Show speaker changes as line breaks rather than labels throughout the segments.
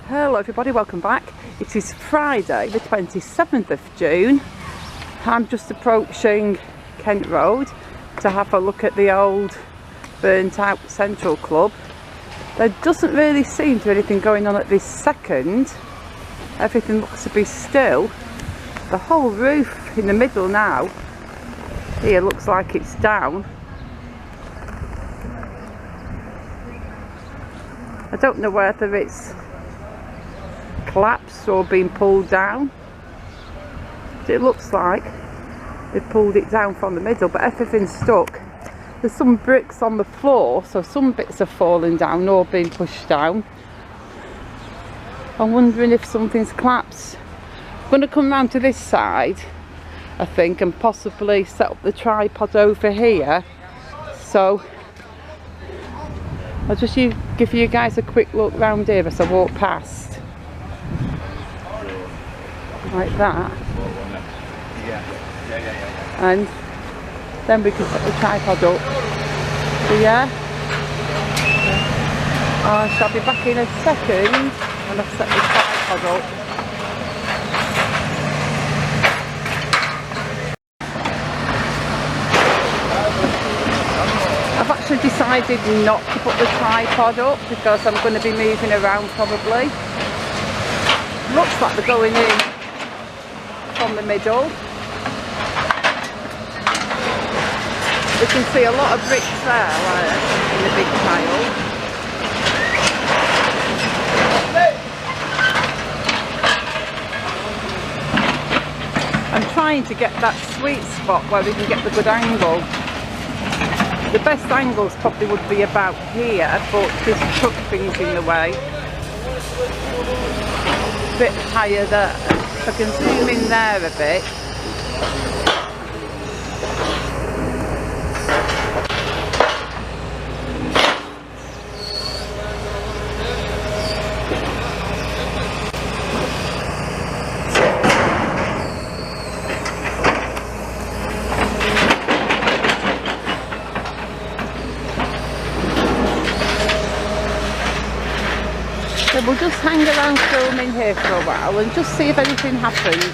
Hello everybody, welcome back. It is Friday the 27th of June. I'm just approaching Kent Road to have a look at the old burnt out Central Club. There doesn't really seem to be anything going on at this second. Everything looks to be still. The whole roof in the middle now here looks like it's down. I don't know whether it's collapsed or been pulled down. It looks like they pulled it down from the middle, but everything's stuck. There's some bricks on the floor, so some bits are falling down or being pushed down. I'm wondering if something's collapsed. I'm going to come round to this side, I think, and possibly set up the tripod over here. So I'll just give you guys a quick look round here as I walk past. Like that. And then we can set the tripod up. So yeah, I shall be back in a second when I've set the tripod up. I've actually decided not to put the tripod up because I'm going to be moving around probably. Looks like they're going in from the middle. You can see a lot of bricks there in the big pile. I'm trying to get that sweet spot where we can get the good angle. The best angles probably would be about here, but there's truck things in the way. A bit higher there. I can zoom in there a bit. So we'll just hang around filming here for a while and just see if anything happens.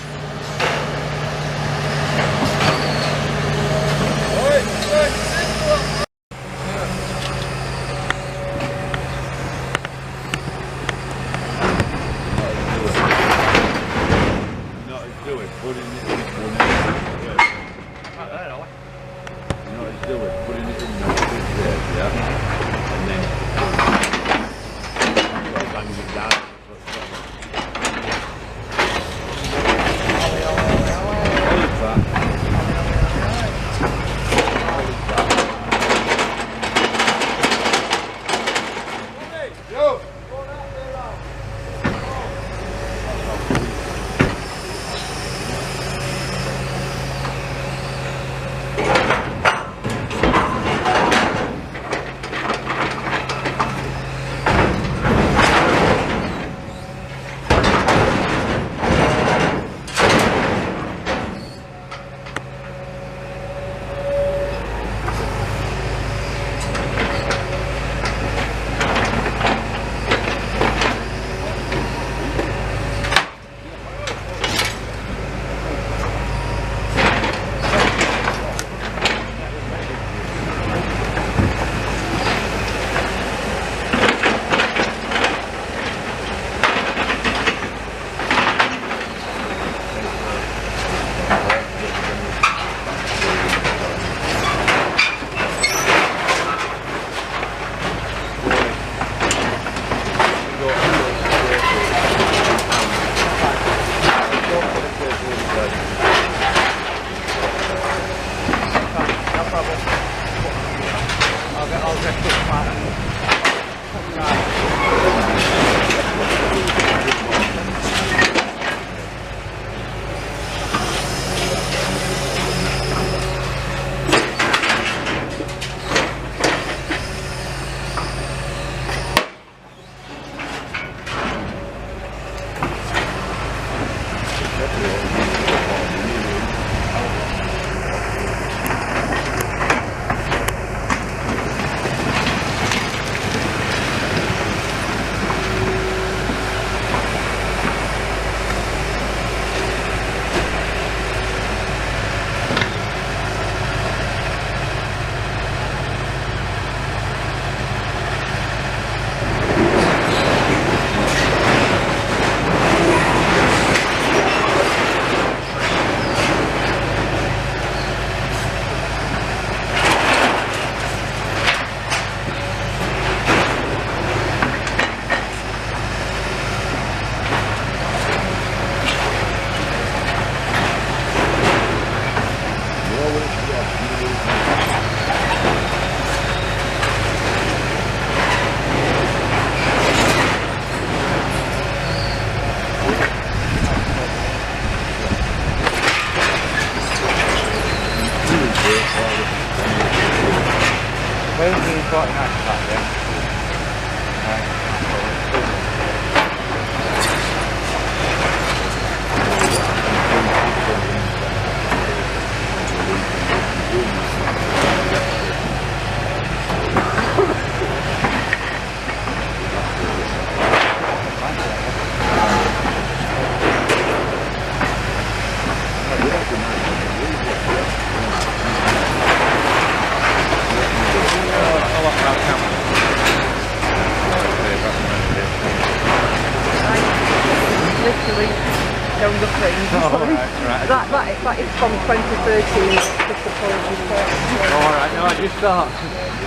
No, nothing.
Oh, right.
That is from 2013. Just apologies for it.
Alright, no, I just thought,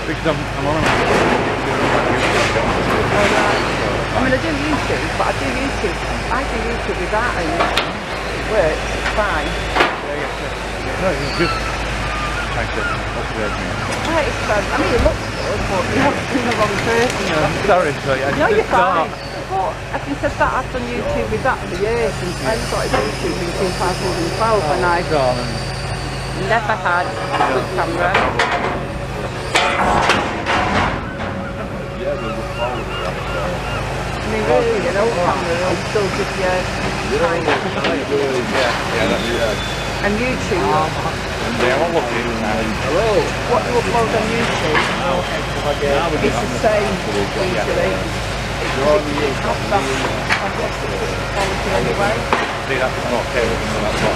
because I'm on a
I mean, I do YouTube, but I do YouTube without anything. It works, it's fine.
No, it's just trying to upgrade me.
Right, I mean, it looks good, but you haven't been the wrong person.
Sorry, I
No, you're
just thought.
fine. But having said that, I've done YouTube with that for years, and I started YouTube in 2012 when I never had a good camera. I mean, really, an old camera will still give you time. And YouTube, what you upload on YouTube is the same usually. It's not that fantastic quality anyway.
See, that's not okay, that's not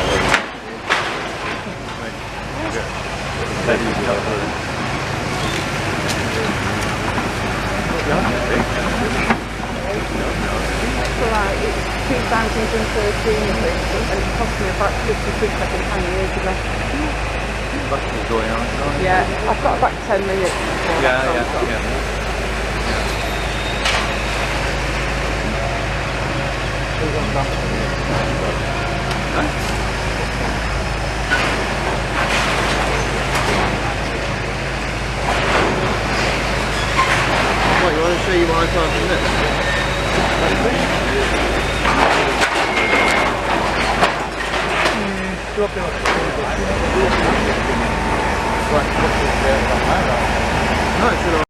So like, it's 2013 I think, and it cost me about 50 quid second-hand years ago.
That's what's going on.
Yeah, I've got about 10 minutes before
Yeah.
What, you want to show you my time from this? No, it's all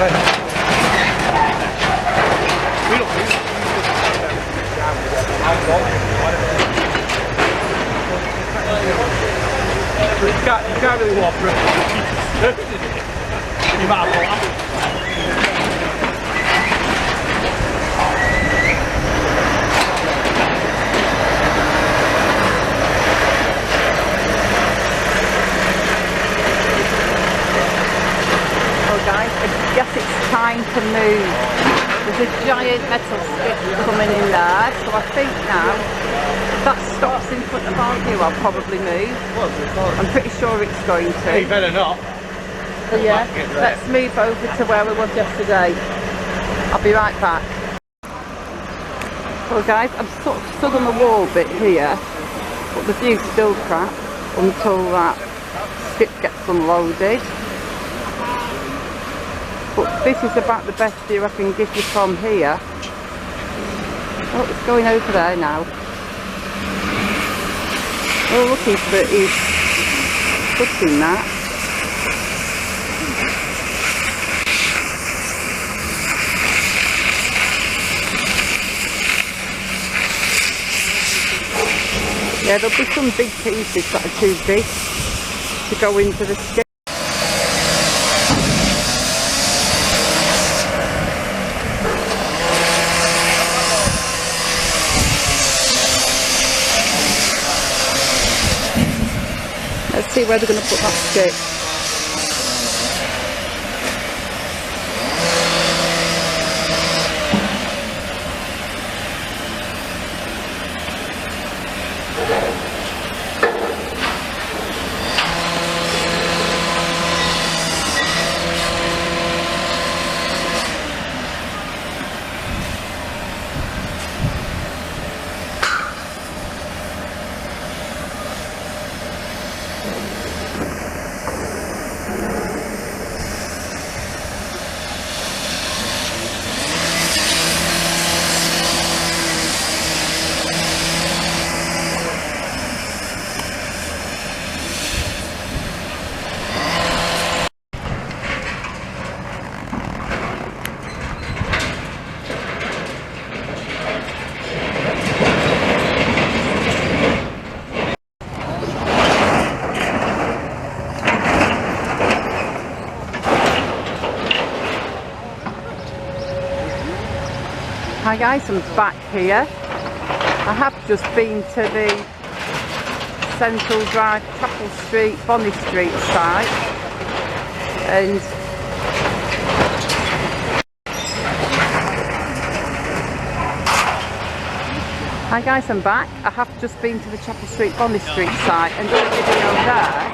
You can't really walk through it. You might have thought.
Guys, I guess it's time to move. There's a giant metal stick coming in there, so I think now if that stops in front of our view, I'll probably move. I'm pretty sure it's going to.
You better not.
So yeah, let's move over to where we was yesterday. I'll be right back. Well guys, I'm sort of stood on the wall bit here, but the view's still crap until that skip gets unloaded. But this is about the best view I can give you from here. Oh, it's going over there now. Oh, look, he's pushing that. Yeah, there'll be some big pieces that are too big to go into the skip. Let's see where they're going to put that skip. Hi guys, I'm back here. I have just been to the Central Drive, Chapel Street, Bonny Street site, and hi guys, I'm back. I have just been to the Chapel Street, Bonny Street site and done a video there,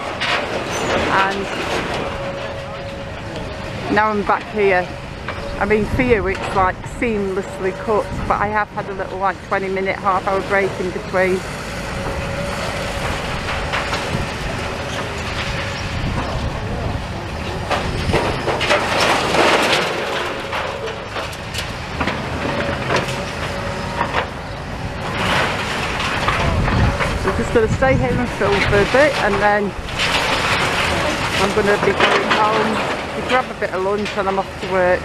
and now I'm back here. I mean, for you it's like seamlessly cut, but I have had a little like 20-minute, half-hour break in between. So I'm just going to stay here and film for a bit, and then I'm going to be going home to grab a bit of lunch and I'm off to work.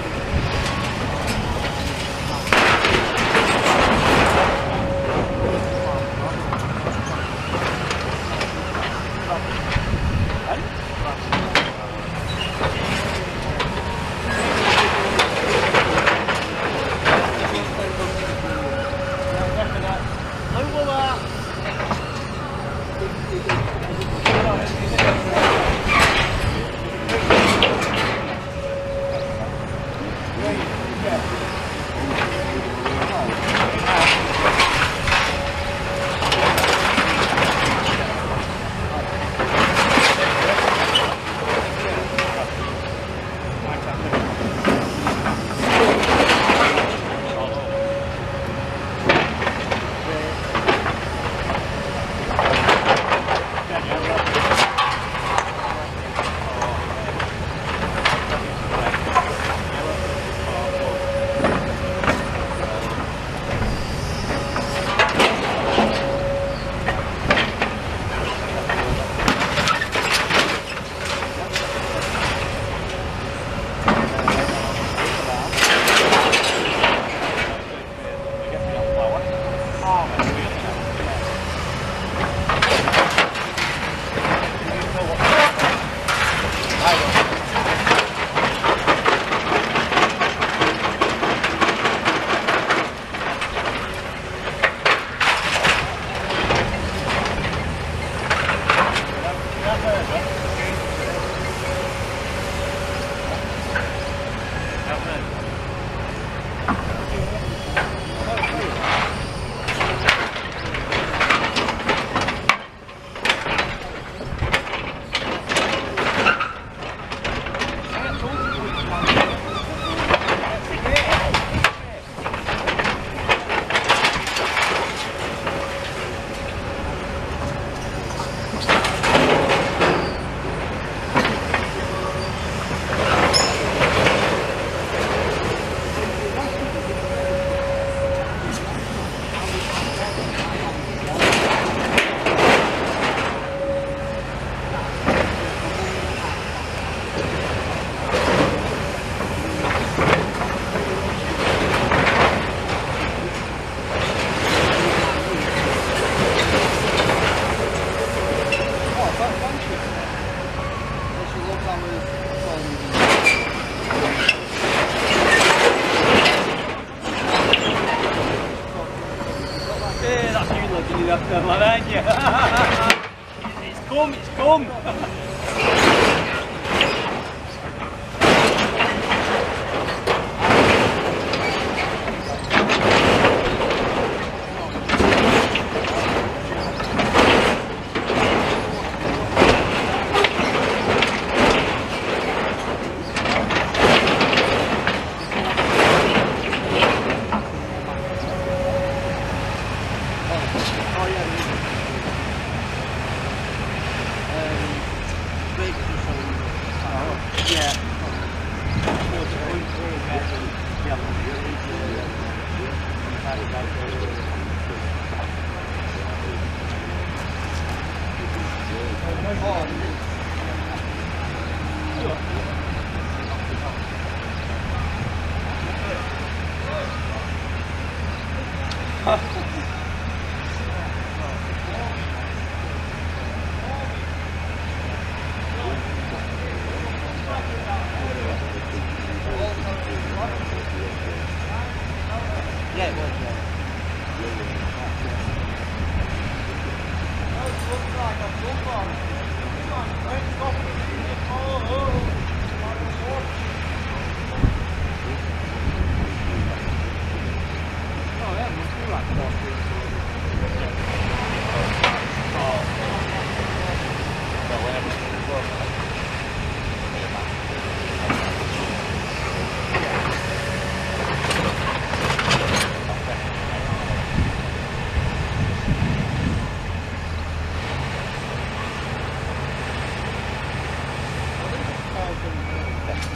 It's come!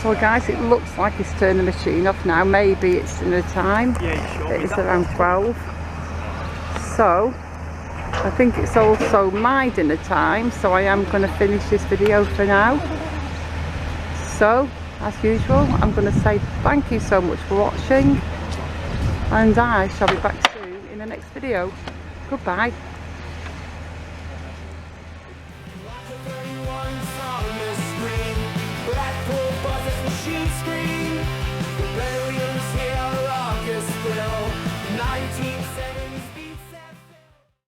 So guys, it looks like it's turned the machine off now. Maybe it's in the time.
Yeah,
It's around 12. So I think it's also my dinner time, so I am going to finish this video for now. So as usual, I'm going to say thank you so much for watching, and I shall be back soon in the next video. Goodbye.